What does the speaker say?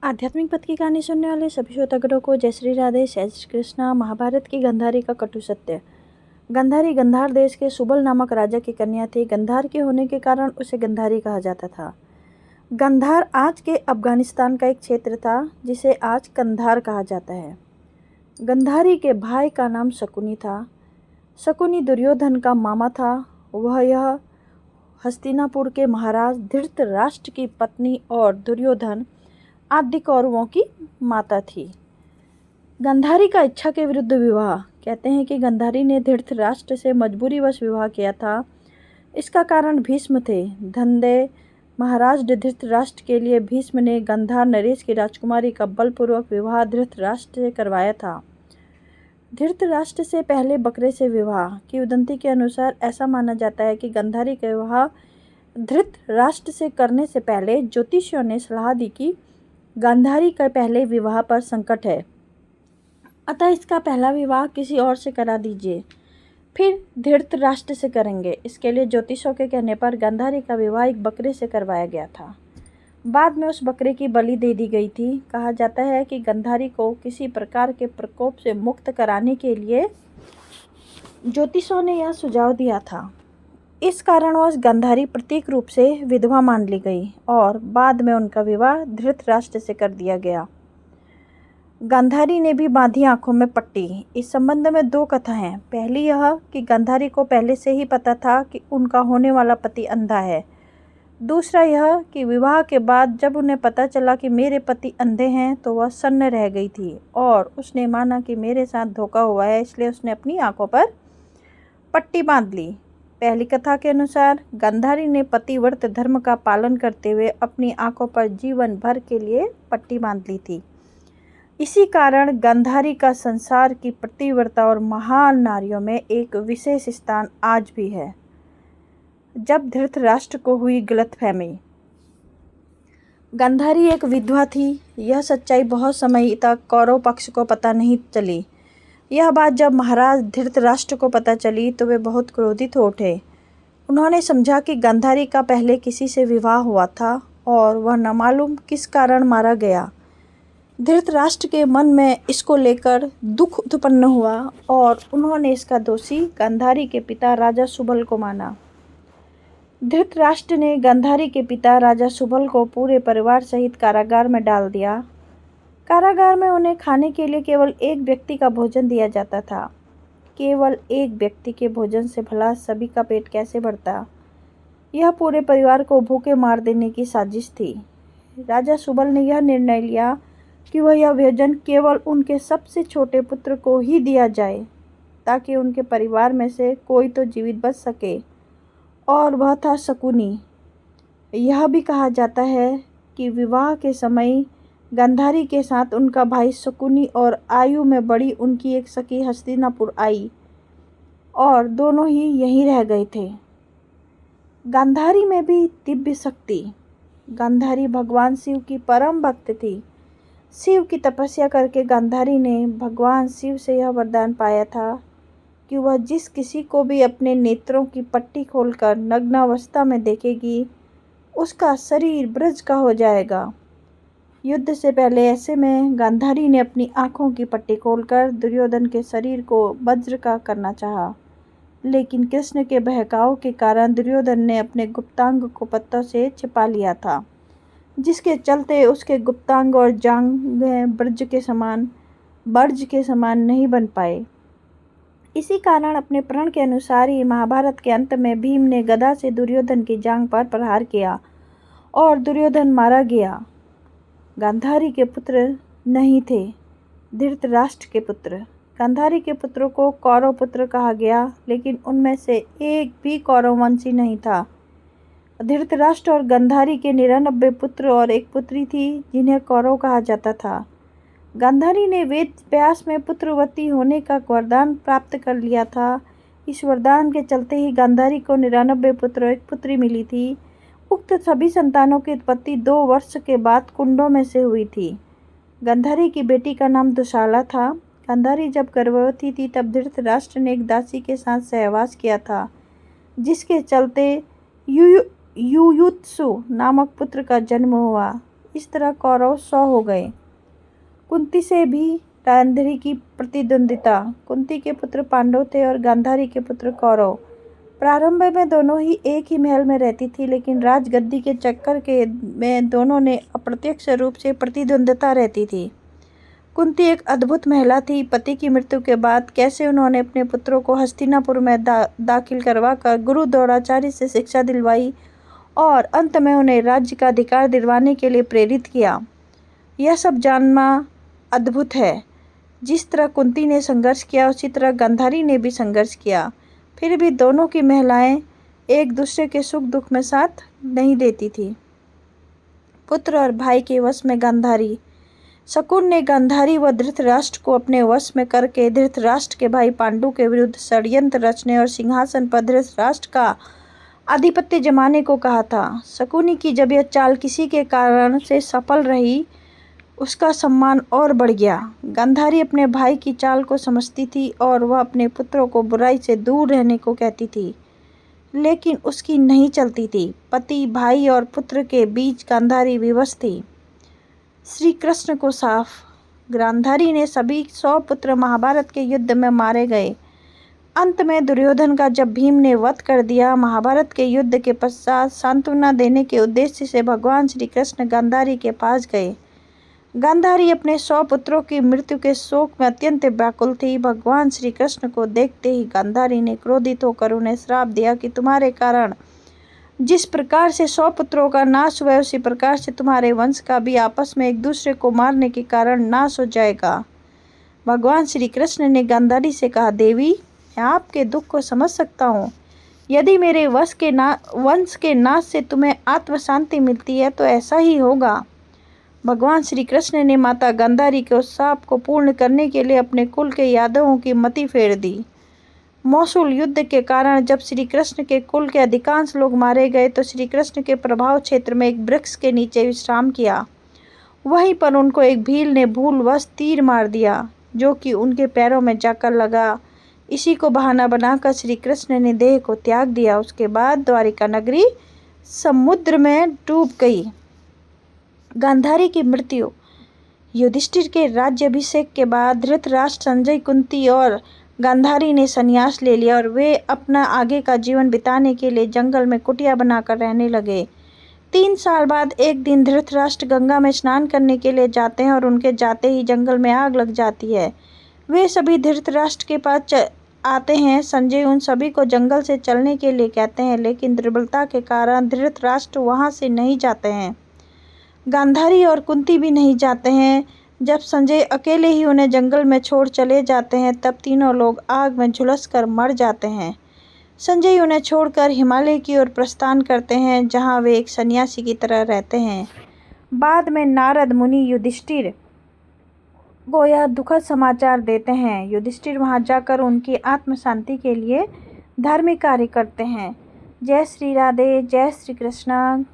आध्यात्मिक पथ की कहानी सुनने वाले सभी श्रोतागणों को जय श्री राधे, जय श्री कृष्णा। महाभारत की गंधारी का कटु सत्य। गंधारी गंधार देश के सुबल नामक राजा की कन्या थी। गंधार के होने के कारण उसे गंधारी कहा जाता था। गंधार आज के अफगानिस्तान का एक क्षेत्र था जिसे आज कंधार कहा जाता है। गंधारी के भाई का नाम शकुनी था। शकुनी दुर्योधन का मामा था। यह हस्तिनापुर के महाराज धृतराष्ट्र की पत्नी और दुर्योधन आदि कौरवों की माता थी। गंधारी का इच्छा के विरुद्ध विवाह। कहते हैं कि गंधारी ने धृतराष्ट्र से मजबूरीवश विवाह किया था। इसका कारण भीष्म थे। धनदेय महाराज धृतराष्ट्र के लिए भीष्म ने गंधार नरेश की राजकुमारी का बलपूर्वक विवाह धृतराष्ट्र से करवाया था। धृतराष्ट्र से पहले बकरे से विवाह की उदंती के अनुसार ऐसा माना जाता है कि गंधारी का विवाह धृतराष्ट्र से करने से पहले ज्योतिषियों ने सलाह दी कि गांधारी का पहले विवाह पर संकट है, अतः इसका पहला विवाह किसी और से करा दीजिए, फिर धृतराष्ट्र से करेंगे। इसके लिए ज्योतिषों के कहने पर गांधारी का विवाह एक बकरे से करवाया गया था। बाद में उस बकरे की बलि दे दी गई थी। कहा जाता है कि गांधारी को किसी प्रकार के प्रकोप से मुक्त कराने के लिए ज्योतिषों ने यह सुझाव दिया था। इस कारणवश गांधारी प्रतीक रूप से विधवा मान ली गई और बाद में उनका विवाह धृतराष्ट्र से कर दिया गया। गांधारी ने भी बांधी आंखों में पट्टी। इस संबंध में दो कथा हैं। पहली यह कि गांधारी को पहले से ही पता था कि उनका होने वाला पति अंधा है। दूसरा यह कि विवाह के बाद जब उन्हें पता चला कि मेरे पति अंधे हैं तो वह सन्न रह गई थी और उसने माना कि मेरे साथ धोखा हुआ है, इसलिए उसने अपनी आंखों पर पट्टी बांध ली। पहली कथा के अनुसार गांधारी ने पतिव्रत धर्म का पालन करते हुए अपनी आंखों पर जीवन भर के लिए पट्टी बांध ली थी। इसी कारण गांधारी का संसार की पतिव्रता और महान नारियों में एक विशेष स्थान आज भी है। जब धृतराष्ट्र को हुई गलतफहमी। गांधारी एक विधवा थी। यह सच्चाई बहुत समय तक कौरव पक्ष को पता नहीं चली। यह बात जब महाराज धृतराष्ट्र को पता चली तो वे बहुत क्रोधित हो उठे। उन्होंने समझा कि गांधारी का पहले किसी से विवाह हुआ था और वह न मालूम किस कारण मारा गया। धृतराष्ट्र के मन में इसको लेकर दुख उत्पन्न हुआ और उन्होंने इसका दोषी गांधारी के पिता राजा सुबल को माना। धृतराष्ट्र ने गांधारी के पिता राजा सुबल को पूरे परिवार सहित कारागार में डाल दिया। कारागार में उन्हें खाने के लिए केवल एक व्यक्ति का भोजन दिया जाता था। केवल एक व्यक्ति के भोजन से भला सभी का पेट कैसे भरता? यह पूरे परिवार को भूखे मार देने की साजिश थी। राजा सुबल ने यह निर्णय लिया कि वह यह भोजन केवल उनके सबसे छोटे पुत्र को ही दिया जाए ताकि उनके परिवार में से कोई तो जीवित बच सके, और वह था शकुनी। यह भी कहा जाता है कि विवाह के समय गांधारी के साथ उनका भाई शकुनी और आयु में बड़ी उनकी एक सखी हस्तिनापुर आई और दोनों ही यहीं रह गए थे। गांधारी में भी दिव्य शक्ति। गांधारी भगवान शिव की परम भक्त थी। शिव की तपस्या करके गांधारी ने भगवान शिव से यह वरदान पाया था कि वह जिस किसी को भी अपने नेत्रों की पट्टी खोलकर नग्नावस्था में देखेगी उसका शरीर ब्रज का हो जाएगा। युद्ध से पहले ऐसे में गांधारी ने अपनी आंखों की पट्टी खोलकर दुर्योधन के शरीर को वज्र का करना चाहा, लेकिन कृष्ण के बहकाव के कारण दुर्योधन ने अपने गुप्तांग को पत्तों से छिपा लिया था, जिसके चलते उसके गुप्तांग और जांघें ब्रज के समान नहीं बन पाए। इसी कारण अपने प्रण के अनुसार ही महाभारत के अंत में भीम ने गदा से दुर्योधन की जांघ पर प्रहार किया और दुर्योधन मारा गया। गांधारी के पुत्र नहीं थे, धृतराष्ट्र के पुत्र। गांधारी के पुत्रों को कौरव पुत्र कहा गया, लेकिन उनमें से एक भी कौरववंशी नहीं था। धृतराष्ट्र और गांधारी के 99 पुत्र और एक पुत्री थी जिन्हें कौरव कहा जाता था। गांधारी ने वेद व्यास में पुत्रवती होने का वरदान प्राप्त कर लिया था। इस वरदान के चलते ही गांधारी को 99 पुत्र और एक पुत्री मिली थी। उक्त सभी संतानों की उत्पत्ति 2 वर्ष के बाद कुंडों में से हुई थी। गांधारी की बेटी का नाम दुशाला था। गांधारी जब गर्भवती थी तब धृतराष्ट्र ने एक दासी के साथ सहवास किया था, जिसके चलते युयुत्सु नामक पुत्र का जन्म हुआ। इस तरह कौरव 100 हो गए। कुंती से भी गांधारी की प्रतिद्वंदिता। कुंती के पुत्र पांडव थे और गांधारी के पुत्र कौरव। प्रारंभ में दोनों ही एक ही महल में रहती थी, लेकिन राजगद्दी के चक्कर के में दोनों ने अप्रत्यक्ष रूप से प्रतिद्वंदिता रहती थी। कुंती एक अद्भुत महिला थी। पति की मृत्यु के बाद कैसे उन्होंने अपने पुत्रों को हस्तिनापुर में दाखिल करवा कर गुरु द्रोणाचार्य से शिक्षा दिलवाई और अंत में उन्हें राज्य का अधिकार दिलवाने के लिए प्रेरित किया, यह सब जानना अद्भुत है। जिस तरह कुंती ने संघर्ष किया, उसी तरह गांधारी ने भी संघर्ष किया। फिर भी दोनों की महिलाएं एक दूसरे के सुख दुख में साथ नहीं देती थी। पुत्र और भाई के वश में गांधारी। शकुन ने गांधारी व धृतराष्ट्र को अपने वश में करके धृतराष्ट्र के भाई पांडु के विरुद्ध षड्यंत्र रचने और सिंहासन पर धृतराष्ट्र का आधिपत्य जमाने को कहा था। शकुनी की जब यह चाल किसी के कारण से सफल रही, उसका सम्मान और बढ़ गया। गांधारी अपने भाई की चाल को समझती थी और वह अपने पुत्रों को बुराई से दूर रहने को कहती थी, लेकिन उसकी नहीं चलती थी। पति, भाई और पुत्र के बीच गांधारी विवश थी। श्री कृष्ण को साफ। गांधारी ने सभी 100 पुत्र महाभारत के युद्ध में मारे गए। अंत में दुर्योधन का जब भीम ने वध कर दिया, महाभारत के युद्ध के पश्चात सांत्वना देने के उद्देश्य से भगवान श्री कृष्ण गांधारी के पास गए। गांधारी अपने 100 पुत्रों की मृत्यु के शोक में अत्यंत व्याकुल थी। भगवान श्री कृष्ण को देखते ही गांधारी ने क्रोधित होकर उन्हें श्राप दिया कि तुम्हारे कारण जिस प्रकार से 100 पुत्रों का नाश हुआ, उसी प्रकार से तुम्हारे वंश का भी आपस में एक दूसरे को मारने के कारण नाश हो जाएगा। भगवान श्री कृष्ण ने गांधारी से कहा, देवी, मैं आपके दुख को समझ सकता हूँ। यदि मेरे वंश के नाश से तुम्हें आत्म शांति मिलती है तो ऐसा ही होगा। भगवान श्री कृष्ण ने माता गांधारी के उस शाप को पूर्ण करने के लिए अपने कुल के यादवों की मति फेर दी। मौसूल युद्ध के कारण जब श्री कृष्ण के कुल के अधिकांश लोग मारे गए तो श्री कृष्ण के प्रभाव क्षेत्र में एक वृक्ष के नीचे विश्राम किया। वहीं पर उनको एक भील ने भूलवश तीर मार दिया, जो कि उनके पैरों में जाकर लगा। इसी को बहाना बनाकर श्री कृष्ण ने देह को त्याग दिया। उसके बाद द्वारिका नगरी समुद्र में डूब गई। गांधारी की मृत्यु। युधिष्ठिर के राज्याभिषेक के बाद धृतराष्ट्र, संजय, कुंती और गांधारी ने संन्यास ले लिया और वे अपना आगे का जीवन बिताने के लिए जंगल में कुटिया बनाकर रहने लगे। 3 साल बाद एक दिन धृतराष्ट्र गंगा में स्नान करने के लिए जाते हैं और उनके जाते ही जंगल में आग लग जाती है। वे सभी धृतराष्ट्र के पास आते हैं। संजय उन सभी को जंगल से चलने के लिए कहते हैं, लेकिन दुर्बलता के कारण धृतराष्ट्र वहां से नहीं जाते हैं। गांधारी और कुंती भी नहीं जाते हैं। जब संजय अकेले ही उन्हें जंगल में छोड़ चले जाते हैं, तब तीनों लोग आग में झुलसकर मर जाते हैं। संजय उन्हें छोड़कर हिमालय की ओर प्रस्थान करते हैं, जहां वे एक सन्यासी की तरह रहते हैं। बाद में नारद मुनि युधिष्ठिर को यह दुखद समाचार देते हैं। युधिष्ठिर वहां जाकर उनकी आत्म शांति के लिए धार्मिक कार्य करते हैं। जय श्री राधे, जय श्री कृष्ण।